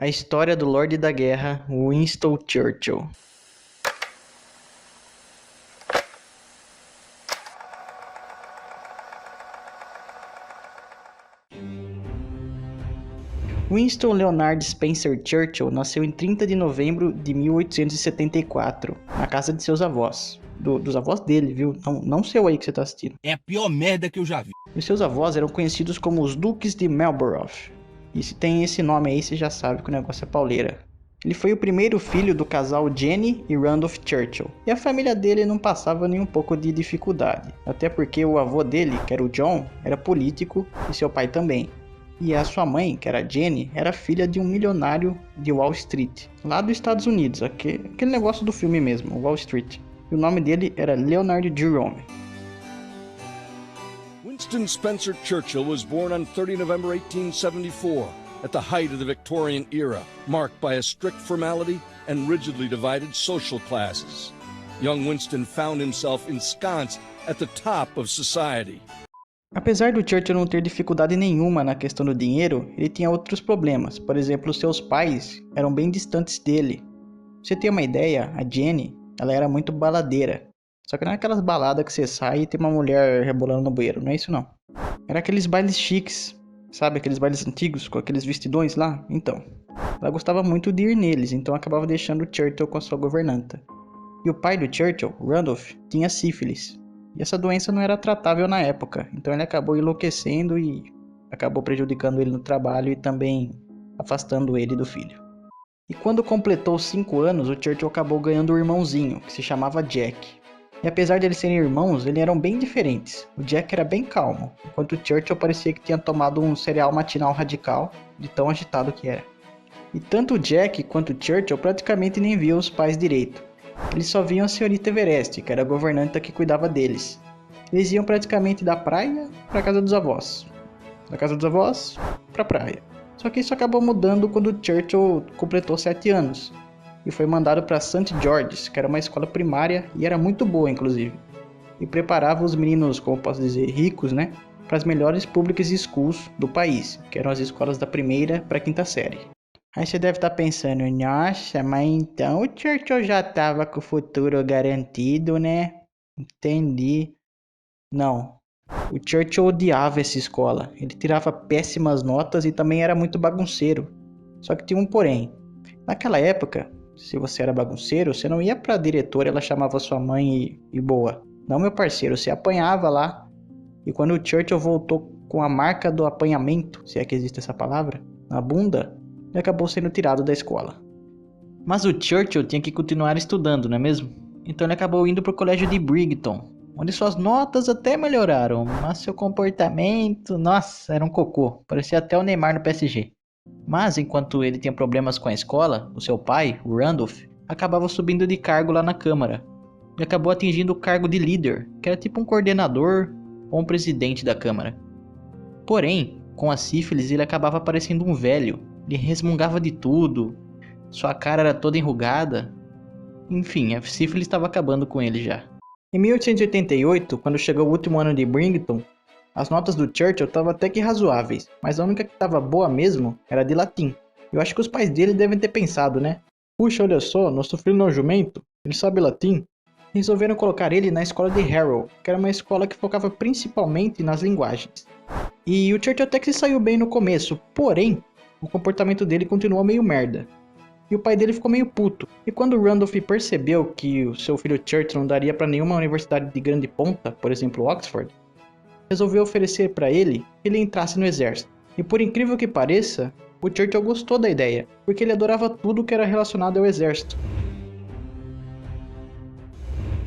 A história do Lorde da Guerra, Winston Churchill. Winston Leonard Spencer Churchill nasceu em 30 de novembro de 1874, na casa de seus avós. Dos avós dele, viu? Não seu aí que você tá assistindo. É a pior merda que eu já vi. E seus avós eram conhecidos como os Duques de Marlborough. E se tem esse nome aí, você já sabe que o negócio é pauleira. Ele foi o primeiro filho do casal Jenny e Randolph Churchill. E a família dele não passava nem um pouco de dificuldade. Até porque o avô dele, que era o John, era político e seu pai também. E a sua mãe, que era a Jenny, era filha de um milionário de Wall Street, lá dos Estados Unidos, aquele negócio do filme mesmo, Wall Street. E o nome dele era Leonard Jerome. Winston Spencer Churchill was born on 30 November 1874, at the height of the Victorian era, marked by a strict formality and rigidly divided social classes. Young Winston found himself ensconced at the top of society. Apesar do Churchill não ter dificuldade nenhuma na questão do dinheiro, ele tinha outros problemas. Por exemplo, seus pais eram bem distantes dele. Pra você ter uma ideia, a Jenny, ela era muito baladeira. Só que não é aquelas baladas que você sai e tem uma mulher rebolando no banheiro, não é isso não. Era aqueles bailes chiques, sabe? Aqueles bailes antigos com aqueles vestidões lá. Então, ela gostava muito de ir neles, então acabava deixando o Churchill com a sua governanta. E o pai do Churchill, Randolph, tinha sífilis. E essa doença não era tratável na época, então ele acabou enlouquecendo e acabou prejudicando ele no trabalho e também afastando ele do filho. E quando completou 5 anos, o Churchill acabou ganhando um irmãozinho, que se chamava Jack. E apesar de eles serem irmãos, eles eram bem diferentes. O Jack era bem calmo, enquanto o Churchill parecia que tinha tomado um cereal matinal radical, de tão agitado que era. E tanto o Jack quanto o Churchill praticamente nem viam os pais direito. Eles só viam a senhorita Everest, que era a governanta que cuidava deles. Eles iam praticamente da praia para casa dos avós. Da casa dos avós para a praia. Só que isso acabou mudando quando Churchill completou 7 anos. E foi mandado para St. George's, que era uma escola primária e era muito boa inclusive. E preparava os meninos, como posso dizer, ricos, né? Para as melhores public schools do país, que eram as escolas da primeira para a 5ª série. Aí você deve estar pensando, nossa, mas então o Churchill já estava com o futuro garantido, né? Entendi. Não. O Churchill odiava essa escola. Ele tirava péssimas notas e também era muito bagunceiro. Só que tinha um porém. Naquela época, se você era bagunceiro, você não ia pra diretora e ela chamava sua mãe e boa. Não, meu parceiro, você apanhava lá. E quando o Churchill voltou com a marca do apanhamento, se é que existe essa palavra, na bunda, ele acabou sendo tirado da escola. Mas o Churchill tinha que continuar estudando, não é mesmo? Então ele acabou indo para o colégio de Brighton, onde suas notas até melhoraram, mas seu comportamento, nossa, era um cocô, parecia até o Neymar no PSG. Mas enquanto ele tinha problemas com a escola, o seu pai, o Randolph, acabava subindo de cargo lá na Câmara. E acabou atingindo o cargo de líder, que era tipo um coordenador ou um presidente da Câmara. Porém, com a sífilis ele acabava parecendo um velho. Ele resmungava de tudo, sua cara era toda enrugada. Enfim, a sífilis estava acabando com ele já. Em 1888, quando chegou o último ano de Brighton, as notas do Churchill estavam até que razoáveis, mas a única que estava boa mesmo era de latim. Eu acho que os pais dele devem ter pensado, né? Puxa, olha só, nosso filho não é jumento, ele sabe latim. Resolveram colocar ele na escola de Harrow, que era uma escola que focava principalmente nas linguagens. E o Churchill até que se saiu bem no começo, porém, o comportamento dele continuou meio merda. E o pai dele ficou meio puto. E quando o Randolph percebeu que o seu filho Churchill não daria para nenhuma universidade de grande ponta, por exemplo Oxford, resolveu oferecer para ele que ele entrasse no exército. E por incrível que pareça, o Churchill gostou da ideia, porque ele adorava tudo que era relacionado ao exército.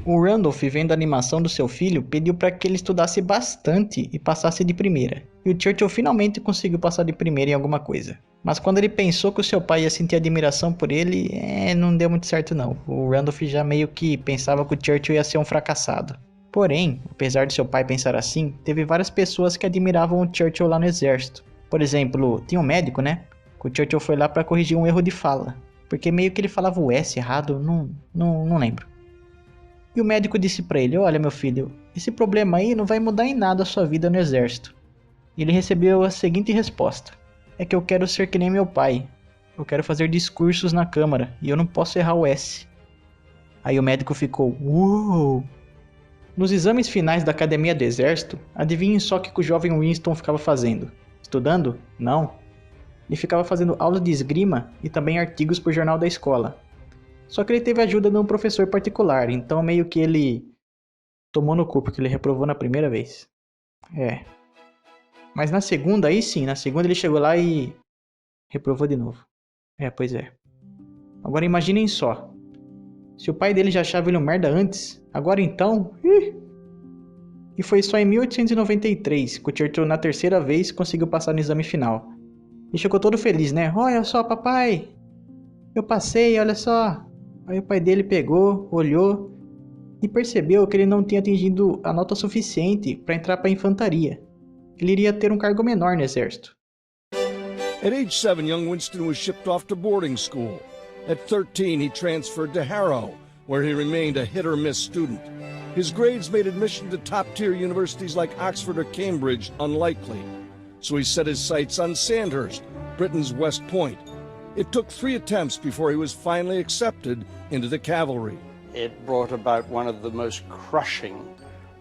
O Randolph, vendo a animação do seu filho, pediu para que ele estudasse bastante e passasse de primeira. E o Churchill finalmente conseguiu passar de primeira em alguma coisa. Mas quando ele pensou que o seu pai ia sentir admiração por ele, não deu muito certo não. O Randolph já meio que pensava que o Churchill ia ser um fracassado. Porém, apesar de seu pai pensar assim, teve várias pessoas que admiravam o Churchill lá no exército. Por exemplo, tinha um médico, né? Que o Churchill foi lá para corrigir um erro de fala. Porque meio que ele falava o S errado, não lembro. E o médico disse para ele, olha meu filho, esse problema aí não vai mudar em nada a sua vida no exército. E ele recebeu a seguinte resposta, é que eu quero ser que nem meu pai. Eu quero fazer discursos na Câmara e eu não posso errar o S. Aí o médico ficou, uou! Nos exames finais da Academia do Exército, adivinhem só o que o jovem Winston ficava fazendo? Estudando? Não. Ele ficava fazendo aula de esgrima e também artigos pro jornal da escola. Só que ele teve ajuda de um professor particular, então meio que ele tomou no cu porque ele reprovou na primeira vez. É. Mas na segunda, aí sim, na segunda ele chegou lá e reprovou de novo. É, pois é. Agora imaginem só. Se o pai dele já achava ele um merda antes, agora então... E foi só em 1893 que o Churchill na terceira vez conseguiu passar no exame final. E ficou todo feliz, né? Olha só, papai! Eu passei, olha só! Aí o pai dele pegou, olhou e percebeu que ele não tinha atingido a nota suficiente para entrar para a infantaria. Ele iria ter um cargo menor no exército. At age 7, young Winston was shipped off to boarding school. At 13, he transferred to Harrow, where he remained a hit-or-miss student. His grades made admission to top-tier universities like Oxford or Cambridge unlikely, so he set his sights on Sandhurst, Britain's West Point. It took 3 attempts before he was finally accepted into the cavalry. It brought about one of the most crushing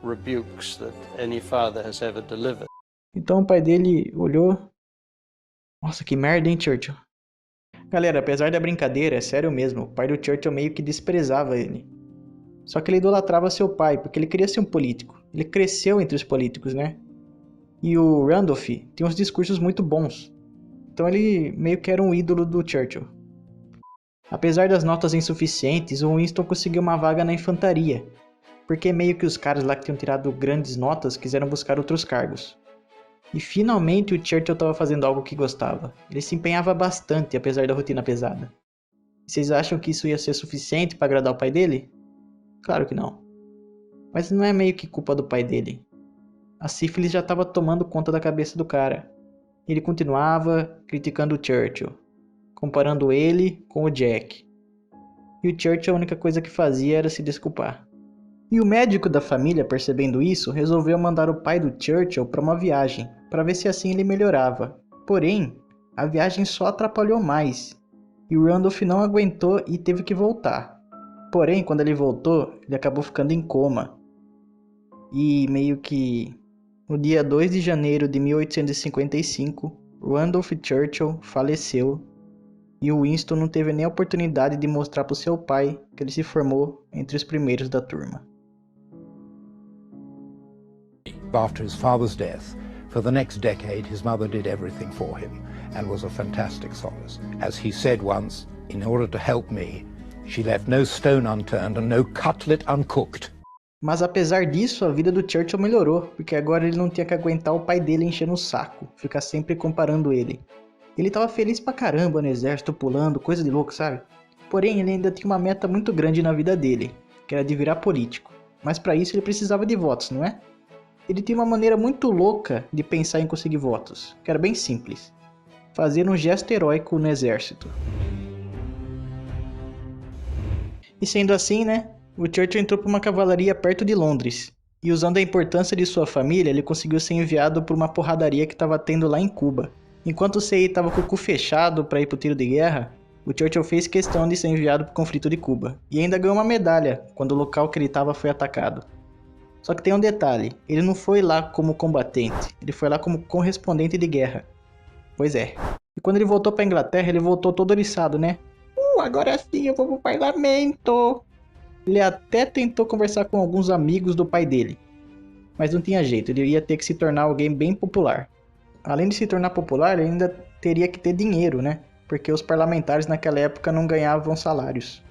rebukes that any father has ever delivered. Então o pai dele olhou. Nossa, que merda, hein, Churchill? Galera, apesar da brincadeira, é sério mesmo, o pai do Churchill meio que desprezava ele. Só que ele idolatrava seu pai, porque ele queria ser um político. Ele cresceu entre os políticos, né? E o Randolph tem uns discursos muito bons. Então ele meio que era um ídolo do Churchill. Apesar das notas insuficientes, o Winston conseguiu uma vaga na infantaria. Porque meio que os caras lá que tinham tirado grandes notas quiseram buscar outros cargos. E finalmente o Churchill estava fazendo algo que gostava. Ele se empenhava bastante, apesar da rotina pesada. Vocês acham que isso ia ser suficiente para agradar o pai dele? Claro que não. Mas não é meio que culpa do pai dele. A sífilis já estava tomando conta da cabeça do cara. Ele continuava criticando o Churchill, comparando ele com o Jack. E o Churchill a única coisa que fazia era se desculpar. E o médico da família, percebendo isso, resolveu mandar o pai do Churchill para uma viagem, para ver se assim ele melhorava. Porém, a viagem só atrapalhou mais, e o Randolph não aguentou e teve que voltar. Porém, quando ele voltou, ele acabou ficando em coma. E meio que no dia 2 de janeiro de 1855, Randolph Churchill faleceu e o Winston não teve nem a oportunidade de mostrar para o seu pai que ele se formou entre os primeiros da turma. After his father's death, for the next decade his mother did everything for him and was a fantastic solace. As he said once, in order to help me, she left no stone unturned and no cutlet uncooked. Mas apesar disso, a vida do Churchill melhorou, porque agora ele não tinha que aguentar o pai dele enchendo o saco, ficar sempre comparando ele. Ele tava feliz pra caramba no exército, pulando, coisa de louco, sabe? Porém, ele ainda tinha uma meta muito grande na vida dele, que era de virar político. Mas pra isso ele precisava de votos, não é? Ele tinha uma maneira muito louca de pensar em conseguir votos, que era bem simples. Fazer um gesto heróico no exército. E sendo assim, né? O Churchill entrou para uma cavalaria perto de Londres. E usando a importância de sua família, ele conseguiu ser enviado por uma porradaria que estava tendo lá em Cuba. Enquanto o CI estava com o cu fechado para ir pro tiro de guerra, o Churchill fez questão de ser enviado para o conflito de Cuba. E ainda ganhou uma medalha quando o local que ele estava foi atacado. Só que tem um detalhe, ele não foi lá como combatente, ele foi lá como correspondente de guerra. Pois é. E quando ele voltou pra Inglaterra, ele voltou todo oriçado, né? Agora sim eu vou pro parlamento. Ele até tentou conversar com alguns amigos do pai dele. Mas não tinha jeito, ele ia ter que se tornar alguém bem popular. Além de se tornar popular, ele ainda teria que ter dinheiro, né? Porque os parlamentares naquela época não ganhavam salários.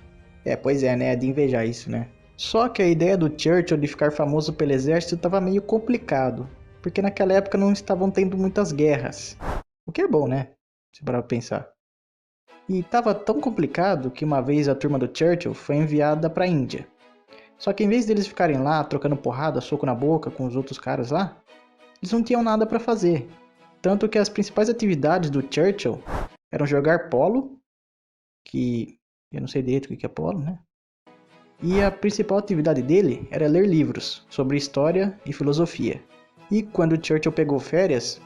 Pois é, né? É de invejar isso, né? Só que a ideia do Churchill de ficar famoso pelo exército estava meio complicado, porque naquela época não estavam tendo muitas guerras. O que é bom, né? Se parar pra pensar. E estava tão complicado que uma vez a turma do Churchill foi enviada para a Índia. Só que em vez deles ficarem lá trocando porrada, soco na boca com os outros caras lá, eles não tinham nada para fazer. Tanto que as principais atividades do Churchill eram jogar polo, que eu não sei direito o que é polo, né? E a principal atividade dele era ler livros sobre história e filosofia. E quando Churchill pegou férias,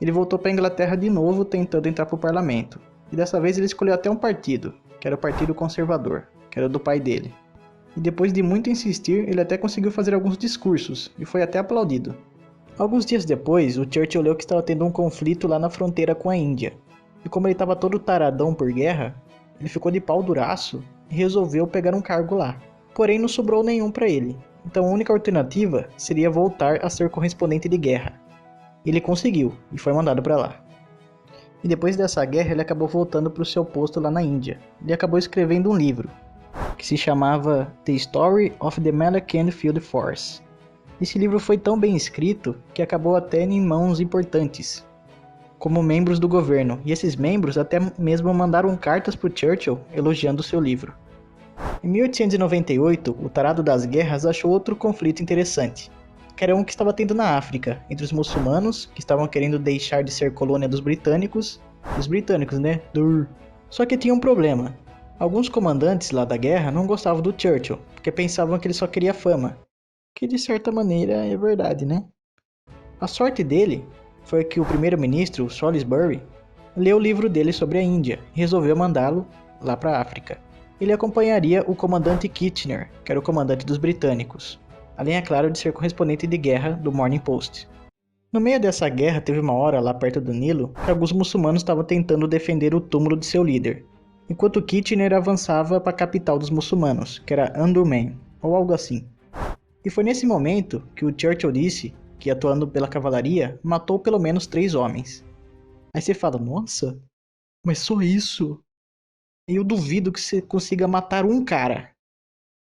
ele voltou para a Inglaterra de novo tentando entrar para o parlamento. E dessa vez ele escolheu até um partido, que era o Partido Conservador, que era do pai dele. E depois de muito insistir, ele até conseguiu fazer alguns discursos, e foi até aplaudido. Alguns dias depois, o Churchill leu que estava tendo um conflito lá na fronteira com a Índia. E como ele estava todo taradão por guerra, ele ficou de pau duraço e resolveu pegar um cargo lá. Porém, não sobrou nenhum para ele. Então a única alternativa seria voltar a ser correspondente de guerra. Ele conseguiu e foi mandado para lá. E depois dessa guerra ele acabou voltando para o seu posto lá na Índia. Ele acabou escrevendo um livro, que se chamava The Story of the Malacan Field Force. Esse livro foi tão bem escrito que acabou até em mãos importantes, como membros do governo, e esses membros até mesmo mandaram cartas para o Churchill elogiando seu livro. Em 1898, o tarado das guerras achou outro conflito interessante, que era um que estava tendo na África, entre os muçulmanos, que estavam querendo deixar de ser colônia dos britânicos, né? Só que tinha um problema. Alguns comandantes lá da guerra não gostavam do Churchill, porque pensavam que ele só queria fama, que de certa maneira é verdade, né? A sorte dele foi que o primeiro-ministro, Salisbury, leu o livro dele sobre a Índia e resolveu mandá-lo lá para a África. Ele acompanharia o comandante Kitchener, que era o comandante dos britânicos, além, é claro, de ser correspondente de guerra do Morning Post. No meio dessa guerra, teve uma hora lá perto do Nilo que alguns muçulmanos estavam tentando defender o túmulo de seu líder, enquanto Kitchener avançava para a capital dos muçulmanos, que era Omdurman, ou algo assim. E foi nesse momento que o Churchill disse que, atuando pela cavalaria, matou pelo menos 3 homens. Aí você fala, nossa, mas só isso? Eu duvido que você consiga matar um cara,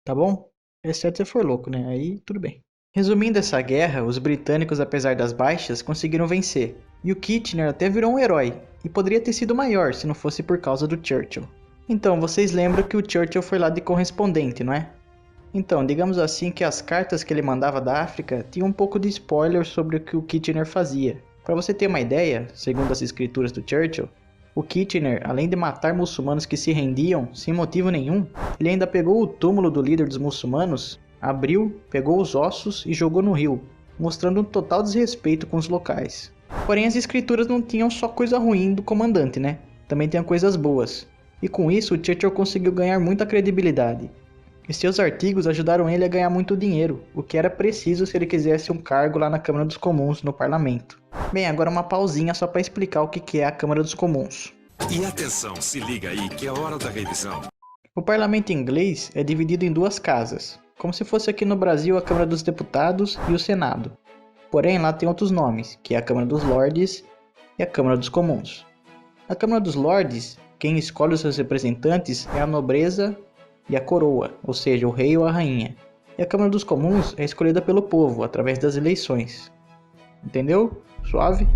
tá bom? Exceto se você for louco, né? Aí tudo bem. Resumindo essa guerra, os britânicos, apesar das baixas, conseguiram vencer. E o Kitchener até virou um herói, e poderia ter sido maior se não fosse por causa do Churchill. Então, vocês lembram que o Churchill foi lá de correspondente, não é? Então, digamos assim que as cartas que ele mandava da África tinham um pouco de spoiler sobre o que o Kitchener fazia. Para você ter uma ideia, segundo as escrituras do Churchill, o Kitchener, além de matar muçulmanos que se rendiam sem motivo nenhum, ele ainda pegou o túmulo do líder dos muçulmanos, abriu, pegou os ossos e jogou no rio, mostrando um total desrespeito com os locais. Porém, as escrituras não tinham só coisa ruim do comandante, né? Também tinham coisas boas. E com isso, o Churchill conseguiu ganhar muita credibilidade. E seus artigos ajudaram ele a ganhar muito dinheiro, o que era preciso se ele quisesse um cargo lá na Câmara dos Comuns, no Parlamento. Bem, agora uma pausinha só para explicar o que é a Câmara dos Comuns. E atenção, se liga aí que é a hora da revisão. O parlamento inglês é dividido em 2 casas, como se fosse aqui no Brasil a Câmara dos Deputados e o Senado. Porém, lá tem outros nomes, que é a Câmara dos Lordes e a Câmara dos Comuns. Na Câmara dos Lordes, quem escolhe os seus representantes é a nobreza e a coroa, ou seja, o rei ou a rainha. E a Câmara dos Comuns é escolhida pelo povo, através das eleições. Entendeu? Suave?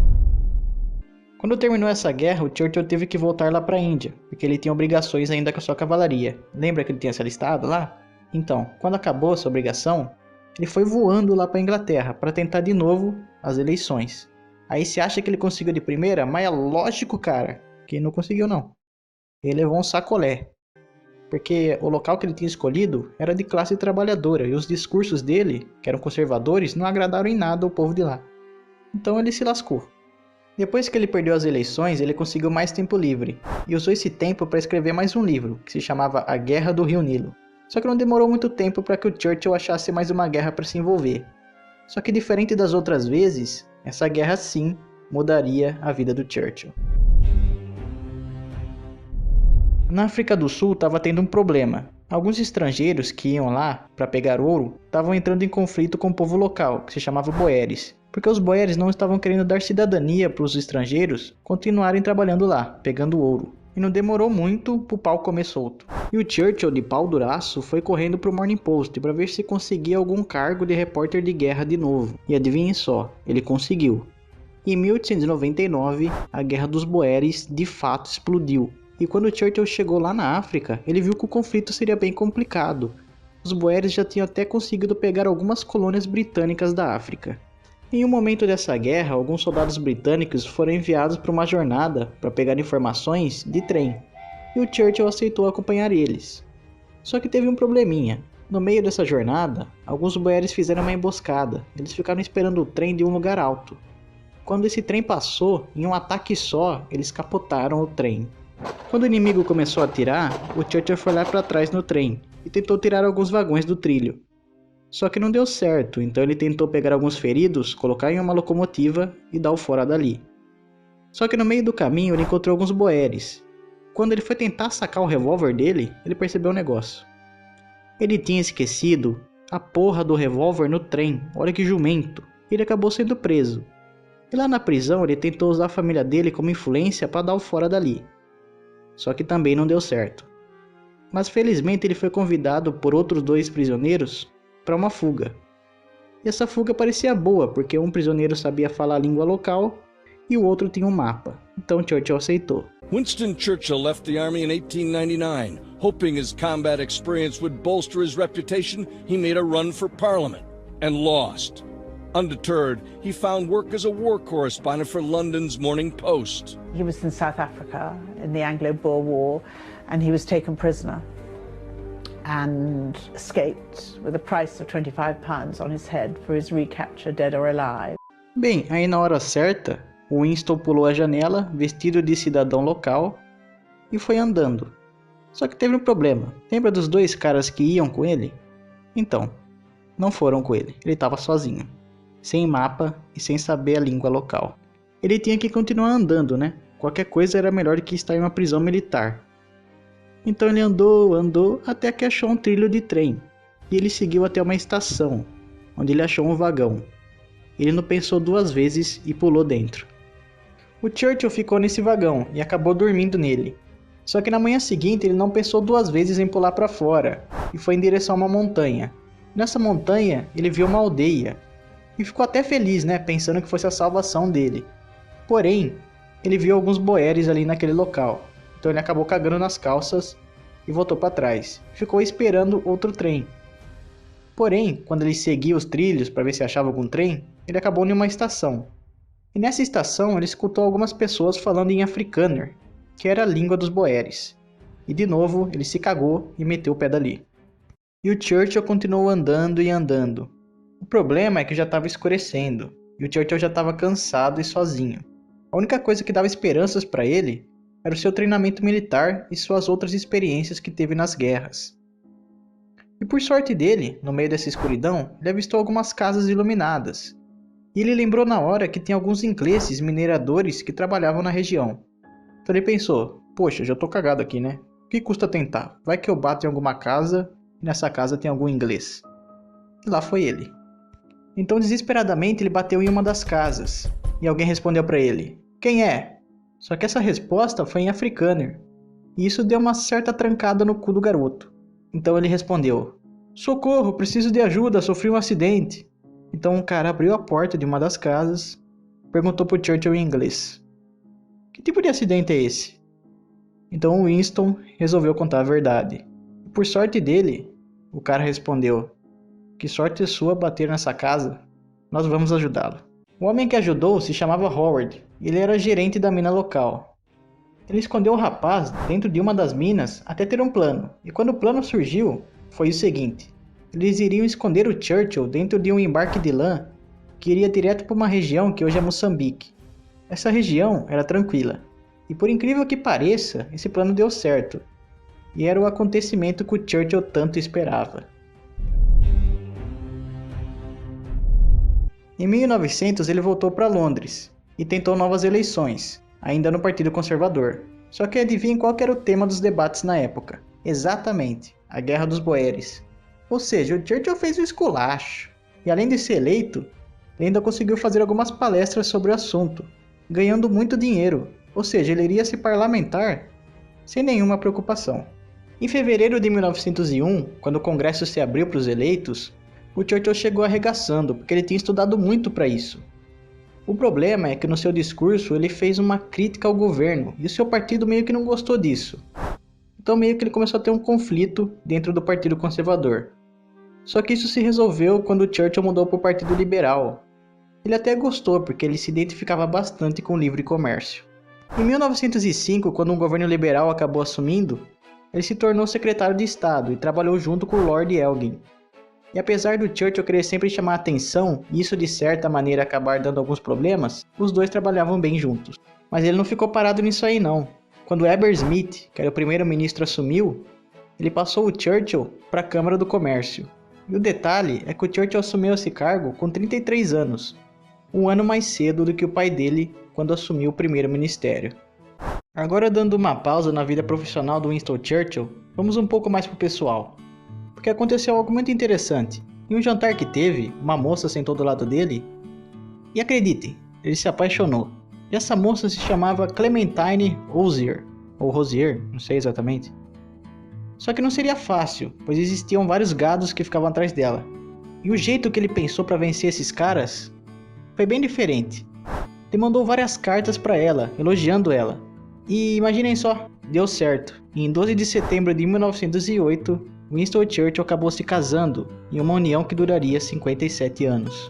Quando terminou essa guerra, o Churchill teve que voltar lá para a Índia, porque ele tinha obrigações ainda com a sua cavalaria. Lembra que ele tinha se alistado lá? Então, quando acabou essa obrigação, ele foi voando lá para a Inglaterra para tentar de novo as eleições. Aí você acha que ele conseguiu de primeira? Mas é lógico, cara, que ele não conseguiu não. Ele levou um sacolé. Porque o local que ele tinha escolhido era de classe trabalhadora e os discursos dele, que eram conservadores, não agradaram em nada ao povo de lá. Então ele se lascou. Depois que ele perdeu as eleições, ele conseguiu mais tempo livre e usou esse tempo para escrever mais um livro, que se chamava A Guerra do Rio Nilo. Só que não demorou muito tempo para que o Churchill achasse mais uma guerra para se envolver. Só que diferente das outras vezes, essa guerra sim mudaria a vida do Churchill. Na África do Sul estava tendo um problema. Alguns estrangeiros que iam lá para pegar ouro estavam entrando em conflito com o povo local, que se chamava Boeres, porque os Boeres não estavam querendo dar cidadania para os estrangeiros continuarem trabalhando lá, pegando ouro. E não demorou muito pro pau comer solto. E o Churchill, de pau duraço, foi correndo pro Morning Post para ver se conseguia algum cargo de repórter de guerra de novo. E adivinhem só, ele conseguiu. Em 1899, a Guerra dos Boeres de fato explodiu. E quando Churchill chegou lá na África, ele viu que o conflito seria bem complicado. Os Boeres já tinham até conseguido pegar algumas colônias britânicas da África. Em um momento dessa guerra, alguns soldados britânicos foram enviados para uma jornada para pegar informações de trem, e o Churchill aceitou acompanhar eles. Só que teve um probleminha. No meio dessa jornada, alguns Boeres fizeram uma emboscada. Eles ficaram esperando o trem de um lugar alto. Quando esse trem passou, em um ataque só, eles capotaram o trem. Quando o inimigo começou a atirar, o Churchill foi lá para trás no trem e tentou tirar alguns vagões do trilho. Só que não deu certo, então ele tentou pegar alguns feridos, colocar em uma locomotiva e dar o fora dali. Só que no meio do caminho ele encontrou alguns boeres. Quando ele foi tentar sacar o revólver dele, ele percebeu um negócio. Ele tinha esquecido a porra do revólver no trem, olha que jumento. Ele acabou sendo preso. E lá na prisão ele tentou usar a família dele como influência para dar o fora dali. Só que também não deu certo. Mas felizmente ele foi convidado por outros 2 prisioneiros para uma fuga. E essa fuga parecia boa, porque um prisioneiro sabia falar a língua local e o outro tinha um mapa. Então Churchill aceitou. Winston Churchill left the army in 1899. Hoping his combat experience would bolster his reputation, he made a run for Parliament and lost. Undeterred, he found work as a war correspondent for London's Morning Post. He was in South Africa in the Anglo-Boer War, and he was taken prisoner and escaped with a price of £25 on his head for his recapture, dead or alive. Bem, aí na hora certa, o Winston pulou a janela, vestido de cidadão local, e foi andando. Só que teve um problema. Lembra dos 2 caras que iam com ele? Então, não foram com ele. Ele estava sozinho, sem mapa e sem saber a língua local. Ele tinha que continuar andando, né? Qualquer coisa era melhor do que estar em uma prisão militar. Então ele andou até que achou um trilho de trem. E ele seguiu até uma estação, onde ele achou um vagão. Ele não pensou 2 vezes e pulou dentro. O Churchill ficou nesse vagão e acabou dormindo nele. Só que na manhã seguinte ele não pensou 2 vezes em pular para fora e foi em direção a uma montanha. Nessa montanha ele viu uma aldeia e ficou até feliz, né, pensando que fosse a salvação dele. Porém, ele viu alguns boeres ali naquele local. Então ele acabou cagando nas calças e voltou para trás. Ficou esperando outro trem. Porém, quando ele seguia os trilhos para ver se achava algum trem, ele acabou em uma estação. E nessa estação ele escutou algumas pessoas falando em Afrikaner, que era a língua dos boeres. E de novo ele se cagou e meteu o pé dali. E o Churchill continuou andando e andando. O problema é que já estava escurecendo, e o Churchill já estava cansado e sozinho. A única coisa que dava esperanças para ele era o seu treinamento militar e suas outras experiências que teve nas guerras. E por sorte dele, no meio dessa escuridão, ele avistou algumas casas iluminadas. E ele lembrou na hora que tem alguns ingleses mineradores que trabalhavam na região. Então ele pensou, poxa, já tô cagado aqui, né? O que custa tentar? Vai que eu bato em alguma casa e nessa casa tem algum inglês. E lá foi ele. Então desesperadamente ele bateu em uma das casas. E alguém respondeu para ele, quem é? Só que essa resposta foi em Afrikaner. E isso deu uma certa trancada no cu do garoto. Então ele respondeu, socorro, preciso de ajuda, sofri um acidente. Então um cara abriu a porta de uma das casas, perguntou pro Churchill em inglês, que tipo de acidente é esse? Então o Winston resolveu contar a verdade. E por sorte dele, o cara respondeu, que sorte sua bater nessa casa, nós vamos ajudá-lo. O homem que ajudou se chamava Howard, e ele era gerente da mina local. Ele escondeu o rapaz dentro de uma das minas até ter um plano, e quando o plano surgiu, foi o seguinte. Eles iriam esconder o Churchill dentro de um embarque de lã que iria direto para uma região que hoje é Moçambique. Essa região era tranquila, e por incrível que pareça, esse plano deu certo, e era o acontecimento que o Churchill tanto esperava. Em 1900 ele voltou para Londres e tentou novas eleições, ainda no Partido Conservador. Só que adivinhem qual que era o tema dos debates na época? Exatamente, a Guerra dos Boeres. Ou seja, o Churchill fez um esculacho, e além de ser eleito, ele ainda conseguiu fazer algumas palestras sobre o assunto, ganhando muito dinheiro, ou seja, ele iria se parlamentar sem nenhuma preocupação. Em fevereiro de 1901, quando o Congresso se abriu para os eleitos, o Churchill chegou arregaçando, porque ele tinha estudado muito para isso. O problema é que no seu discurso ele fez uma crítica ao governo, e o seu partido meio que não gostou disso. Então meio que ele começou a ter um conflito dentro do Partido Conservador. Só que isso se resolveu quando o Churchill mudou para o Partido Liberal. Ele até gostou, porque ele se identificava bastante com o livre comércio. Em 1905, quando um governo liberal acabou assumindo, ele se tornou secretário de Estado e trabalhou junto com o Lord Elgin. E apesar do Churchill querer sempre chamar a atenção e isso de certa maneira acabar dando alguns problemas, os dois trabalhavam bem juntos. Mas ele não ficou parado nisso aí não. Quando Heber Smith, que era o primeiro-ministro, assumiu, ele passou o Churchill para a Câmara do Comércio. E o detalhe é que o Churchill assumiu esse cargo com 33 anos, um ano mais cedo do que o pai dele quando assumiu o primeiro ministério. Agora, dando uma pausa na vida profissional do Winston Churchill, vamos um pouco mais pro pessoal. Porque aconteceu algo muito interessante. Em um jantar que teve, uma moça sentou do lado dele e, acreditem, ele se apaixonou. E essa moça se chamava Clementine Hozier, ou Rosier, não sei exatamente. Só que não seria fácil, pois existiam vários gados que ficavam atrás dela. E o jeito que ele pensou para vencer esses caras foi bem diferente. Ele mandou várias cartas para ela, elogiando ela. E imaginem só, deu certo. E em 12 de setembro de 1908, Winston Churchill acabou se casando em uma união que duraria 57 anos.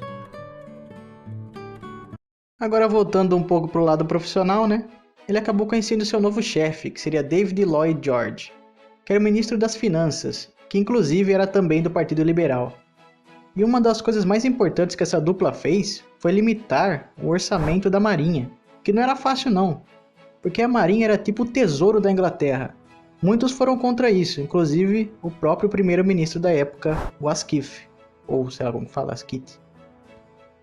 Agora, voltando um pouco pro lado profissional, né? Ele acabou conhecendo seu novo chefe, que seria David Lloyd George, que era o ministro das Finanças, que inclusive era também do Partido Liberal. E uma das coisas mais importantes que essa dupla fez foi limitar o orçamento da Marinha, que não era fácil não, porque a Marinha era tipo o tesouro da Inglaterra. Muitos foram contra isso, inclusive o próprio primeiro-ministro da época, o Asquith, ou sei lá como fala, Asquith.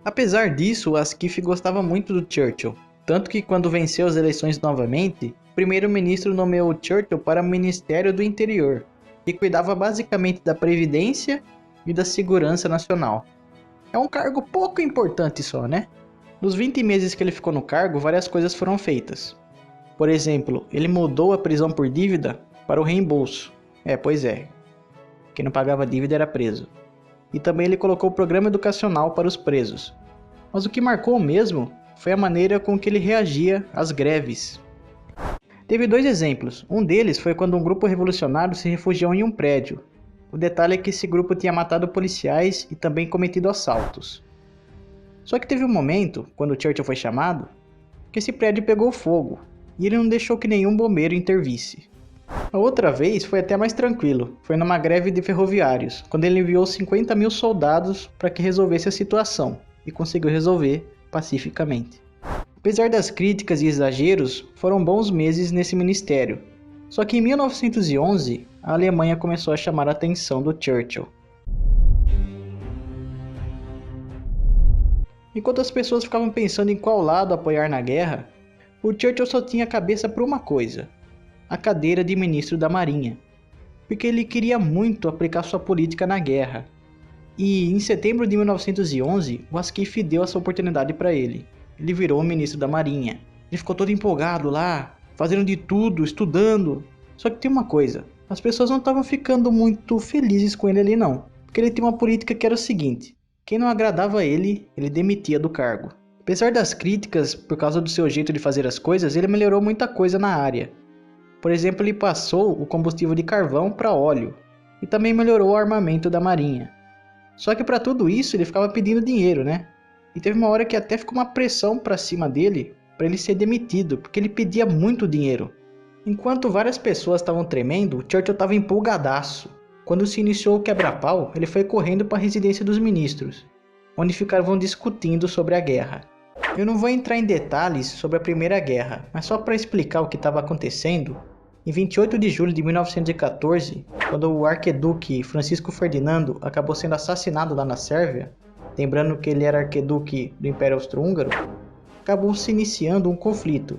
Apesar disso, o Asquith gostava muito do Churchill, tanto que quando venceu as eleições novamente, o primeiro-ministro nomeou Churchill para o Ministério do Interior, que cuidava basicamente da Previdência e da Segurança Nacional. É um cargo pouco importante só, né? Nos 20 meses que ele ficou no cargo, várias coisas foram feitas. Por exemplo, ele mudou a prisão por dívida para o reembolso. Pois é, quem não pagava dívida era preso. E também ele colocou o programa educacional para os presos. Mas o que marcou mesmo foi a maneira com que ele reagia às greves. Teve 2 exemplos. Um deles foi quando um grupo revolucionário se refugiou em um prédio. O detalhe é que esse grupo tinha matado policiais e também cometido assaltos. Só que teve um momento, quando Churchill foi chamado, que esse prédio pegou fogo e ele não deixou que nenhum bombeiro intervisse. A outra vez foi até mais tranquilo, foi numa greve de ferroviários, quando ele enviou 50 mil soldados para que resolvesse a situação, e conseguiu resolver pacificamente. Apesar das críticas e exageros, foram bons meses nesse ministério. Só que em 1911, a Alemanha começou a chamar a atenção do Churchill. Enquanto as pessoas ficavam pensando em qual lado apoiar na guerra, o Churchill só tinha cabeça para uma coisa: a cadeira de ministro da Marinha, porque ele queria muito aplicar sua política na guerra. E em setembro de 1911, o Asquith deu essa oportunidade para ele. Ele virou o ministro da Marinha. Ele ficou todo empolgado lá, fazendo de tudo, estudando. Só que tem uma coisa, as pessoas não estavam ficando muito felizes com ele ali não, porque ele tinha uma política que era o seguinte: quem não agradava ele demitia do cargo. Apesar das críticas por causa do seu jeito de fazer as coisas, ele melhorou muita coisa na área. Por exemplo, ele passou o combustível de carvão para óleo e também melhorou o armamento da Marinha. Só que para tudo isso ele ficava pedindo dinheiro, né? E teve uma hora que até ficou uma pressão para cima dele para ele ser demitido, porque ele pedia muito dinheiro. Enquanto várias pessoas estavam tremendo, o Churchill estava empolgadaço. Quando se iniciou o quebra-pau, ele foi correndo para a residência dos ministros, onde ficavam discutindo sobre a guerra. Eu não vou entrar em detalhes sobre a Primeira Guerra, mas só para explicar o que estava acontecendo, em 28 de julho de 1914, quando o arquiduque Francisco Ferdinando acabou sendo assassinado lá na Sérvia, lembrando que ele era arquiduque do Império Austro-Húngaro, acabou se iniciando um conflito.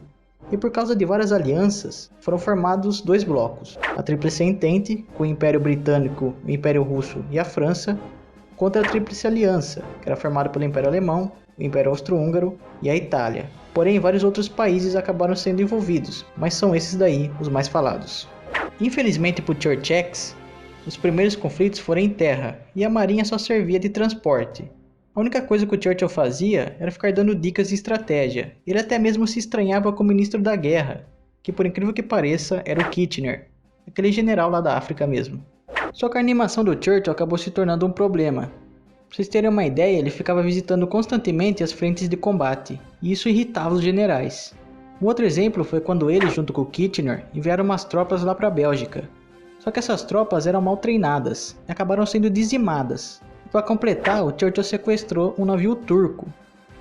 E por causa de várias alianças, foram formados 2 blocos, a Tríplice Entente, com o Império Britânico, o Império Russo e a França, contra a Tríplice Aliança, que era formada pelo Império Alemão, o Império Austro-Húngaro e a Itália. Porém, vários outros países acabaram sendo envolvidos, mas são esses daí os mais falados. Infelizmente para o Churchill, os primeiros conflitos foram em terra, e a marinha só servia de transporte. A única coisa que o Churchill fazia era ficar dando dicas de estratégia. Ele até mesmo se estranhava com o ministro da guerra, que por incrível que pareça era o Kitchener, aquele general lá da África mesmo. Só que a animação do Churchill acabou se tornando um problema. Pra vocês terem uma ideia, ele ficava visitando constantemente as frentes de combate, e isso irritava os generais. Um outro exemplo foi quando ele, junto com o Kitchener, enviaram umas tropas lá para a Bélgica. Só que essas tropas eram mal treinadas e acabaram sendo dizimadas. Para completar, o Churchill sequestrou um navio turco.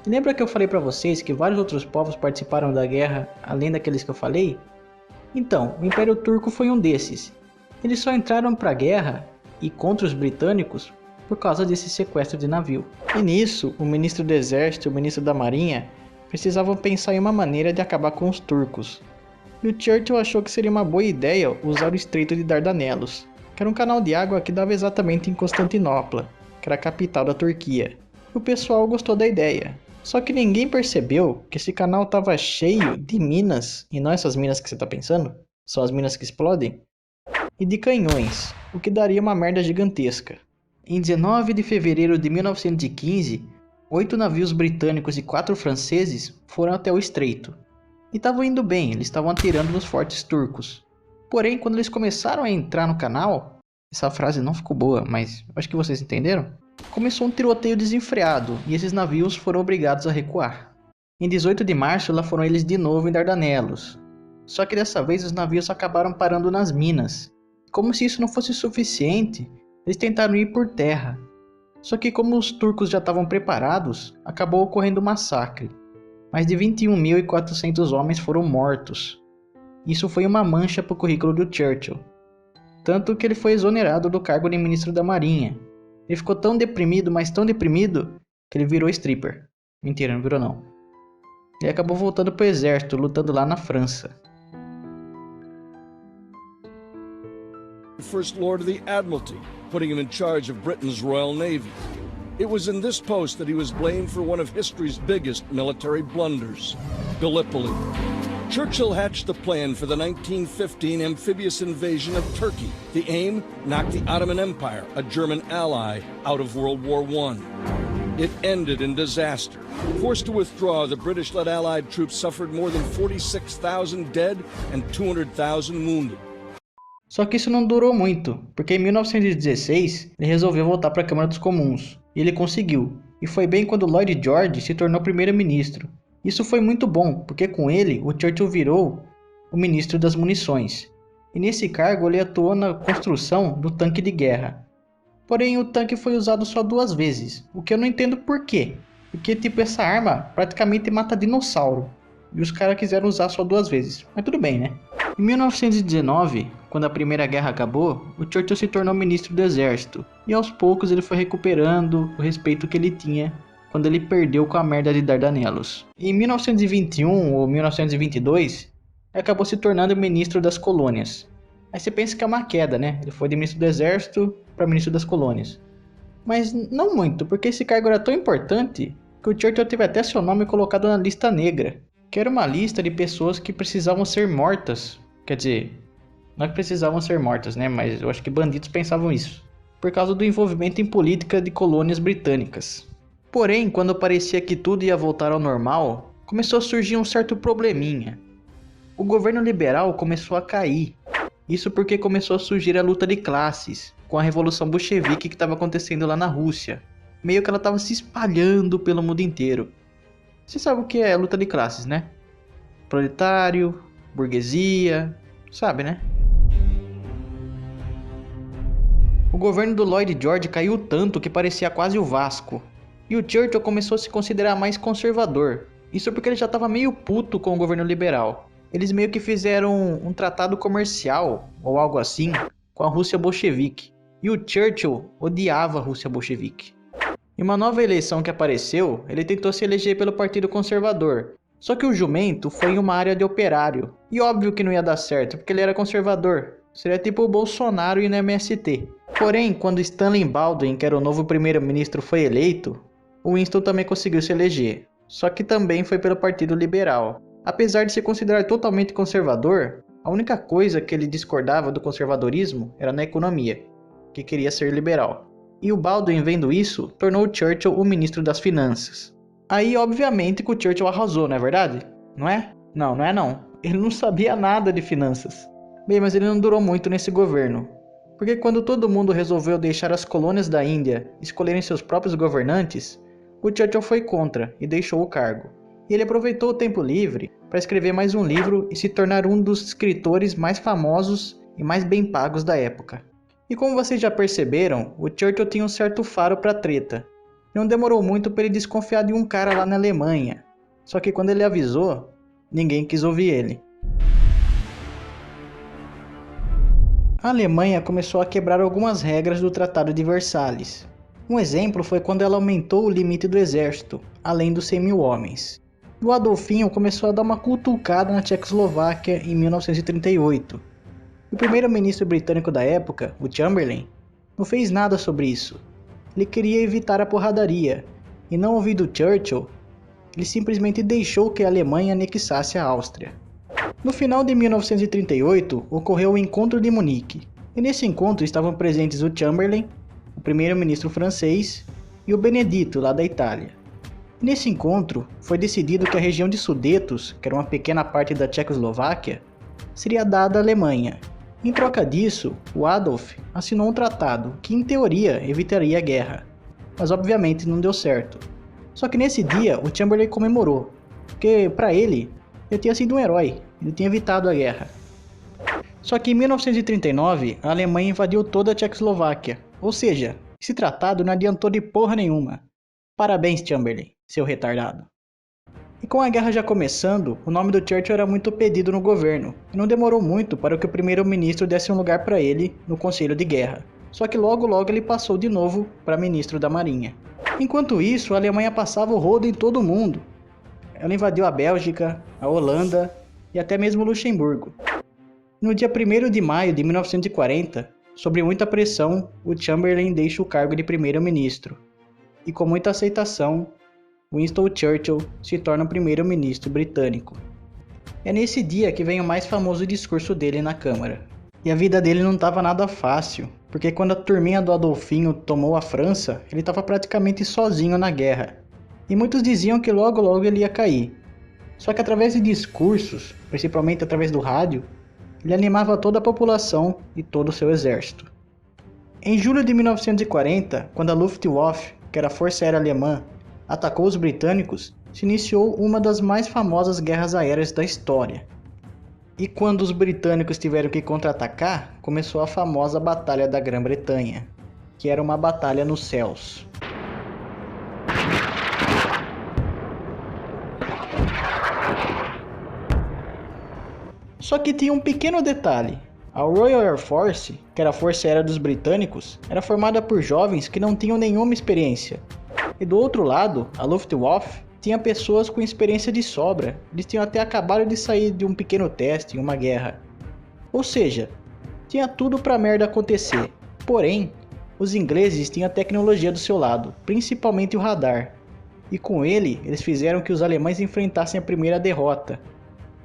E lembra que eu falei para vocês que vários outros povos participaram da guerra, além daqueles que eu falei? Então, o Império Turco foi um desses. Eles só entraram para a guerra e contra os britânicos por causa desse sequestro de navio. E nisso, o ministro do Exército e o ministro da Marinha precisavam pensar em uma maneira de acabar com os turcos. E o Churchill achou que seria uma boa ideia usar o Estreito de Dardanelos, que era um canal de água que dava exatamente em Constantinopla, que era a capital da Turquia. E o pessoal gostou da ideia. Só que ninguém percebeu que esse canal estava cheio de minas, e não essas minas que você está pensando, são as minas que explodem, e de canhões, o que daria uma merda gigantesca. Em 19 de fevereiro de 1915, 8 navios britânicos e 4 franceses foram até o estreito. E estavam indo bem, eles estavam atirando nos fortes turcos. Porém, quando eles começaram a entrar no canal, essa frase não ficou boa, mas acho que vocês entenderam? Começou um tiroteio desenfreado e esses navios foram obrigados a recuar. Em 18 de março, lá foram eles de novo em Dardanelos. Só que dessa vez os navios acabaram parando nas minas. Como se isso não fosse suficiente, eles tentaram ir por terra. Só que como os turcos já estavam preparados, acabou ocorrendo um massacre. Mais de 21.400 homens foram mortos. Isso foi uma mancha para o currículo do Churchill. Tanto que ele foi exonerado do cargo de ministro da Marinha. Ele ficou tão deprimido, mas tão deprimido, que ele virou stripper. Mentira, não virou não. Ele acabou voltando para o exército, lutando lá na França. First Lord of the Admiralty, putting him in charge of Britain's Royal Navy. It was in this post that he was blamed for one of history's biggest military blunders, Gallipoli. Churchill hatched the plan for the 1915 amphibious invasion of Turkey. The aim, knock the Ottoman Empire, a German ally, out of World War I. It ended in disaster. Forced to withdraw, the British-led Allied troops suffered more than 46,000 dead and 200,000 wounded. Só que isso não durou muito, porque em 1916 ele resolveu voltar para a Câmara dos Comuns, e ele conseguiu, e foi bem quando Lloyd George se tornou primeiro-ministro. Isso foi muito bom, porque com ele o Churchill virou o ministro das munições, e nesse cargo ele atuou na construção do tanque de guerra. Porém o tanque foi usado só 2 vezes, o que eu não entendo por quê, porque tipo essa arma praticamente mata dinossauro, e os caras quiseram usar só 2 vezes, mas tudo bem, né? Em 1919, quando a Primeira Guerra acabou, o Churchill se tornou ministro do Exército, e aos poucos ele foi recuperando o respeito que ele tinha quando ele perdeu com a merda de Dardanelos. Em 1921 ou 1922, ele acabou se tornando ministro das colônias. Aí você pensa que é uma queda, né? Ele foi de ministro do Exército para ministro das colônias. Mas não muito, porque esse cargo era tão importante que o Churchill teve até seu nome colocado na lista negra, que era uma lista de pessoas que precisavam ser mortas. Quer dizer, não é que precisavam ser mortas, né? Mas eu acho que bandidos pensavam isso, por causa do envolvimento em política de colônias britânicas. Porém, quando parecia que tudo ia voltar ao normal, começou a surgir um certo probleminha. O governo liberal começou a cair. Isso porque começou a surgir a luta de classes, com a Revolução Bolchevique que estava acontecendo lá na Rússia. Meio que ela estava se espalhando pelo mundo inteiro. Você sabe o que é a luta de classes, né? Proletário, burguesia, sabe, né? O governo do Lloyd George caiu tanto que parecia quase o Vasco. E o Churchill começou a se considerar mais conservador. Isso porque ele já estava meio puto com o governo liberal. Eles meio que fizeram um tratado comercial, ou algo assim, com a Rússia bolchevique. E o Churchill odiava a Rússia bolchevique. Em uma nova eleição que apareceu, ele tentou se eleger pelo Partido Conservador. Só que o jumento foi em uma área de operário. E óbvio que não ia dar certo, porque ele era conservador. Seria tipo o Bolsonaro e no MST. Porém, quando Stanley Baldwin, que era o novo primeiro-ministro, foi eleito, o Winston também conseguiu se eleger. Só que também foi pelo Partido Liberal. Apesar de se considerar totalmente conservador, a única coisa que ele discordava do conservadorismo era na economia, que queria ser liberal. E o Baldwin, vendo isso, tornou o Churchill o ministro das finanças. Aí, obviamente, que o Churchill arrasou, não é verdade? Não é? Não, não é não. Ele não sabia nada de finanças. Bem, mas ele não durou muito nesse governo. Porque quando todo mundo resolveu deixar as colônias da Índia escolherem seus próprios governantes, o Churchill foi contra e deixou o cargo. E ele aproveitou o tempo livre para escrever mais um livro e se tornar um dos escritores mais famosos e mais bem pagos da época. E como vocês já perceberam, o Churchill tinha um certo faro para treta. Não demorou muito para ele desconfiar de um cara lá na Alemanha. Só que quando ele avisou, ninguém quis ouvir ele. a Alemanha começou a quebrar algumas regras do Tratado de Versalhes. Um exemplo foi quando ela aumentou o limite do exército, além dos 100 mil homens. E o Adolfinho começou a dar uma cutucada na Tchecoslováquia em 1938. O primeiro-ministro britânico da época, o Chamberlain, não fez nada sobre isso. Ele queria evitar a porradaria, e não ouvindo Churchill, ele simplesmente deixou que a Alemanha anexasse a Áustria. No final de 1938, ocorreu o Encontro de Munique, e nesse encontro estavam presentes o Chamberlain, o primeiro-ministro francês e o Benedito, lá da Itália. Nesse encontro, foi decidido que a região de Sudetos, que era uma pequena parte da Tchecoslováquia, seria dada à Alemanha. Em troca disso, o Adolf assinou um tratado que, em teoria, evitaria a guerra, mas obviamente não deu certo. Só que nesse dia, o Chamberlain comemorou, porque para ele tinha sido um herói, ele tinha evitado a guerra. Só que em 1939, a Alemanha invadiu toda a Tchecoslováquia, ou seja, esse tratado não adiantou de porra nenhuma. Parabéns, Chamberlain, seu retardado. E com a guerra já começando, o nome do Churchill era muito pedido no governo, e não demorou muito para que o primeiro-ministro desse um lugar para ele no Conselho de Guerra. Só que logo ele passou de novo para ministro da Marinha. Enquanto isso, a Alemanha passava o rodo em todo o mundo. Ela invadiu a Bélgica, a Holanda e até mesmo Luxemburgo. No dia 1º de maio de 1940, sob muita pressão, o Chamberlain deixa o cargo de primeiro-ministro. E com muita aceitação, Winston Churchill se torna o primeiro-ministro britânico. É nesse dia que vem o mais famoso discurso dele na Câmara. E a vida dele não estava nada fácil, porque quando a turminha do Adolfinho tomou a França, ele estava praticamente sozinho na guerra. E muitos diziam que logo ele ia cair. Só que através de discursos, principalmente através do rádio, ele animava toda a população e todo o seu exército. Em julho de 1940, quando a Luftwaffe, que era a Força Aérea Alemã, atacou os britânicos, se iniciou uma das mais famosas guerras aéreas da história. E quando os britânicos tiveram que contra-atacar, começou a famosa Batalha da Grã-Bretanha, que era uma batalha nos céus. Só que tinha um pequeno detalhe. A Royal Air Force, que era a força aérea dos britânicos, era formada por jovens que não tinham nenhuma experiência. E do outro lado, a Luftwaffe tinha pessoas com experiência de sobra. Eles tinham até acabado de sair de um pequeno teste em uma guerra. Ou seja, tinha tudo pra merda acontecer. Porém, os ingleses tinham a tecnologia do seu lado, principalmente o radar. E com ele, eles fizeram que os alemães enfrentassem a primeira derrota.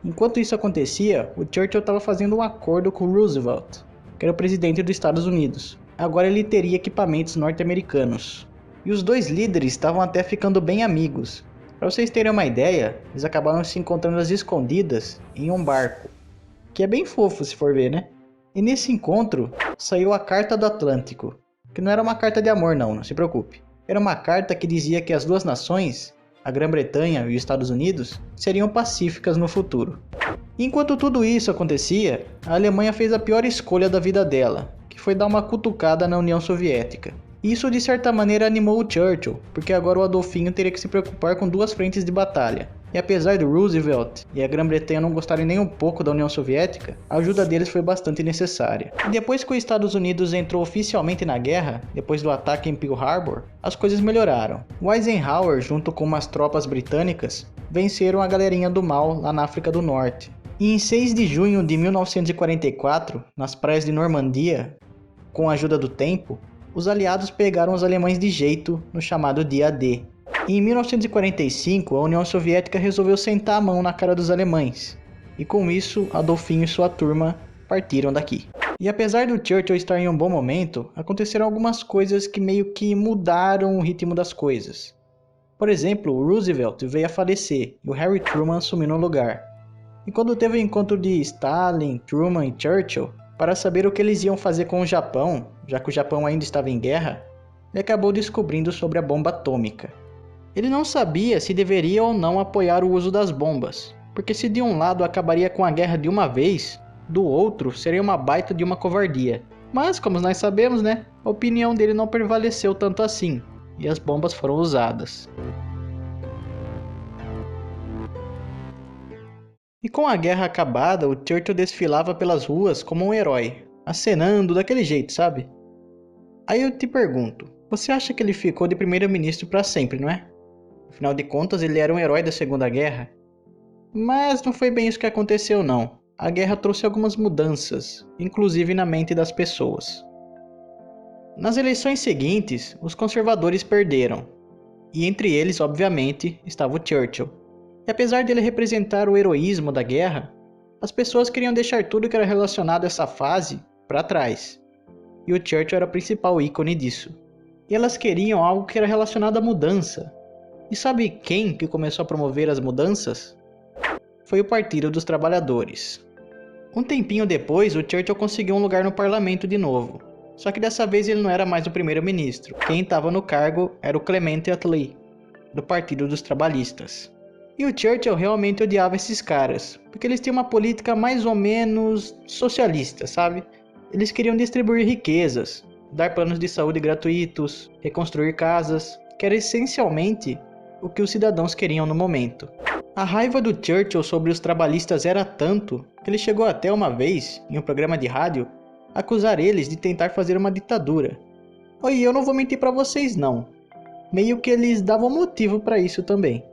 Enquanto isso acontecia, o Churchill estava fazendo um acordo com Roosevelt, que era o presidente dos Estados Unidos. Agora ele teria equipamentos norte-americanos. E os dois líderes estavam até ficando bem amigos. Para vocês terem uma ideia, eles acabaram se encontrando às escondidas em um barco. Que é bem fofo se for ver, né? E nesse encontro, saiu a Carta do Atlântico. Que não era uma carta de amor não se preocupe. Era uma carta que dizia que as duas nações, a Grã-Bretanha e os Estados Unidos, seriam pacíficas no futuro. Enquanto tudo isso acontecia, a Alemanha fez a pior escolha da vida dela, que foi dar uma cutucada na União Soviética. Isso de certa maneira animou o Churchill, porque agora o Adolfinho teria que se preocupar com duas frentes de batalha. E apesar do Roosevelt e a Grã-Bretanha não gostarem nem um pouco da União Soviética, a ajuda deles foi bastante necessária. E depois que os Estados Unidos entrou oficialmente na guerra, depois do ataque em Pearl Harbor, as coisas melhoraram. O Eisenhower, junto com umas tropas britânicas, venceram a galerinha do mal lá na África do Norte. E em 6 de junho de 1944, nas praias de Normandia, com a ajuda do tempo, os aliados pegaram os alemães de jeito no chamado Dia D. E em 1945, a União Soviética resolveu sentar a mão na cara dos alemães. E com isso, Adolfinho e sua turma partiram daqui. E apesar do Churchill estar em um bom momento, aconteceram algumas coisas que meio que mudaram o ritmo das coisas. Por exemplo, o Roosevelt veio a falecer e o Harry Truman assumiu no lugar. E quando teve o encontro de Stalin, Truman e Churchill, para saber o que eles iam fazer com o Japão, já que o Japão ainda estava em guerra, ele acabou descobrindo sobre a bomba atômica. Ele não sabia se deveria ou não apoiar o uso das bombas, porque se de um lado acabaria com a guerra de uma vez, do outro seria uma baita de uma covardia. Mas, como nós sabemos, né, a opinião dele não prevaleceu tanto assim, e as bombas foram usadas. E com a guerra acabada, o Churchill desfilava pelas ruas como um herói. acenando daquele jeito, sabe? Aí eu te pergunto, você acha que ele ficou de primeiro-ministro para sempre, não é? Afinal de contas, ele era um herói da Segunda Guerra. Mas não foi bem isso que aconteceu, não. A guerra trouxe algumas mudanças, inclusive na mente das pessoas. Nas eleições seguintes, os conservadores perderam. E entre eles, obviamente, estava o Churchill. E apesar de ele representar o heroísmo da guerra, as pessoas queriam deixar tudo que era relacionado a essa fase para trás. E o Churchill era o principal ícone disso. E elas queriam algo que era relacionado à mudança. E sabe quem que começou a promover as mudanças? Foi o Partido dos Trabalhadores. Um tempinho depois, o Churchill conseguiu um lugar no parlamento de novo. Só que dessa vez ele não era mais o primeiro-ministro. Quem estava no cargo era o Clement Attlee, do Partido dos Trabalhistas. E o Churchill realmente odiava esses caras, porque eles tinham uma política mais ou menos socialista, sabe? Eles queriam distribuir riquezas, dar planos de saúde gratuitos, reconstruir casas, que era essencialmente o que os cidadãos queriam no momento. A raiva do Churchill sobre os trabalhistas era tanto que ele chegou até uma vez, em um programa de rádio, a acusar eles de tentar fazer uma ditadura. E eu não vou mentir pra vocês não, meio que eles davam motivo para isso também.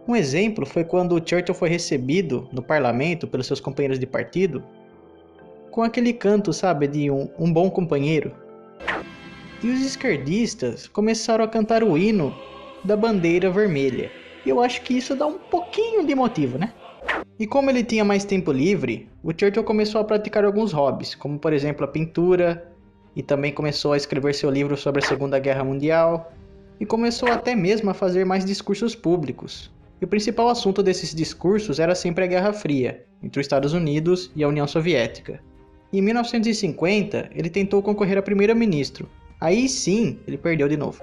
Um exemplo foi quando o Churchill foi recebido no parlamento pelos seus companheiros de partido com aquele canto, sabe, de um bom companheiro. E os esquerdistas começaram a cantar o hino da bandeira vermelha. E eu acho que isso dá um pouquinho de motivo, né? E como ele tinha mais tempo livre, o Churchill começou a praticar alguns hobbies, como por exemplo a pintura, e também começou a escrever seu livro sobre a Segunda Guerra Mundial, e começou até mesmo a fazer mais discursos públicos. E o principal assunto desses discursos era sempre a Guerra Fria, entre os Estados Unidos e a União Soviética. Em 1950, ele tentou concorrer a primeiro-ministro. Aí sim, ele perdeu de novo.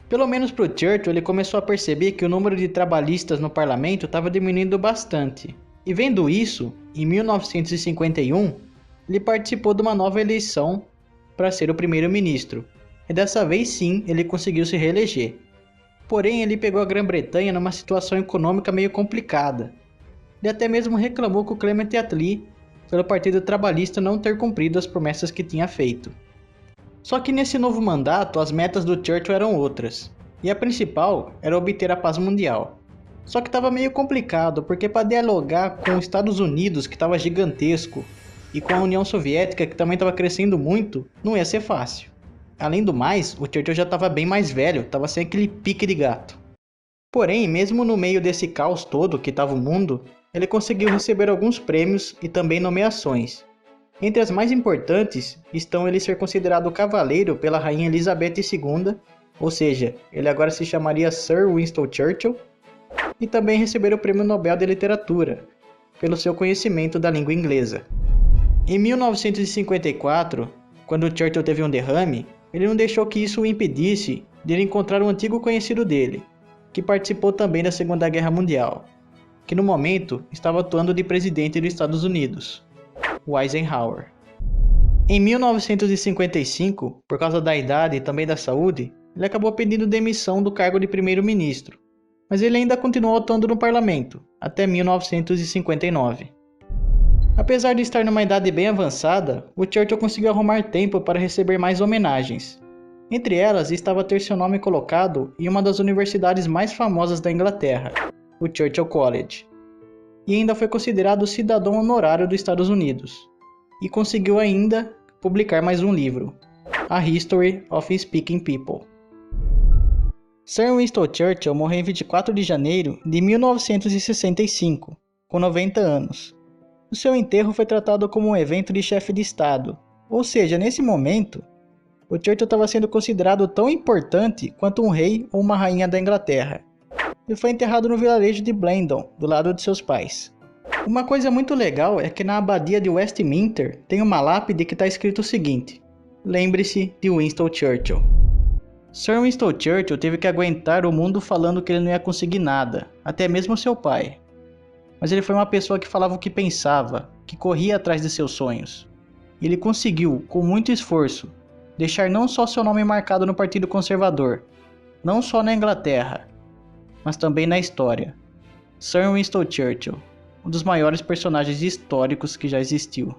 Pelo menos para o Churchill, ele começou a perceber que o número de trabalhistas no parlamento estava diminuindo bastante. E vendo isso, em 1951, ele participou de uma nova eleição para ser o primeiro-ministro. E dessa vez sim, ele conseguiu se reeleger. Porém, ele pegou a Grã-Bretanha numa situação econômica meio complicada. Ele até mesmo reclamou com o Clement Attlee pelo Partido Trabalhista não ter cumprido as promessas que tinha feito. Só que nesse novo mandato, as metas do Churchill eram outras, e a principal era obter a paz mundial. Só que estava meio complicado, porque para dialogar com os Estados Unidos, que estava gigantesco, e com a União Soviética, que também estava crescendo muito, não ia ser fácil. Além do mais, o Churchill já estava bem mais velho, estava sem aquele pique de gato. Porém, mesmo no meio desse caos todo que estava o mundo, ele conseguiu receber alguns prêmios e também nomeações. Entre as mais importantes estão ele ser considerado cavaleiro pela Rainha Elizabeth II, ou seja, ele agora se chamaria Sir Winston Churchill, e também receber o Prêmio Nobel de Literatura, pelo seu conhecimento da língua inglesa. Em 1954, quando Churchill teve um derrame, ele não deixou que isso o impedisse de ele encontrar um antigo conhecido dele, que participou também da Segunda Guerra Mundial, que no momento estava atuando de presidente dos Estados Unidos, o Eisenhower. Em 1955, por causa da idade e também da saúde, ele acabou pedindo demissão do cargo de primeiro-ministro, mas ele ainda continuou atuando no parlamento, até 1959. Apesar de estar numa idade bem avançada, o Churchill conseguiu arrumar tempo para receber mais homenagens. Entre elas estava ter seu nome colocado em uma das universidades mais famosas da Inglaterra, o Churchill College. E ainda foi considerado cidadão honorário dos Estados Unidos. E conseguiu ainda publicar mais um livro, A History of Speaking People. Sir Winston Churchill morreu em 24 de janeiro de 1965, com 90 anos. O seu enterro foi tratado como um evento de chefe de Estado, ou seja, nesse momento, o Churchill estava sendo considerado tão importante quanto um rei ou uma rainha da Inglaterra. Ele foi enterrado no vilarejo de Blendon, do lado de seus pais. Uma coisa muito legal é que na abadia de Westminster tem uma lápide que está escrito o seguinte: lembre-se de Winston Churchill. Sir Winston Churchill teve que aguentar o mundo falando que ele não ia conseguir nada, até mesmo seu pai. Mas ele foi uma pessoa que falava o que pensava, que corria atrás de seus sonhos. E ele conseguiu, com muito esforço, deixar não só seu nome marcado no Partido Conservador, não só na Inglaterra, mas também na história. Sir Winston Churchill, um dos maiores personagens históricos que já existiu.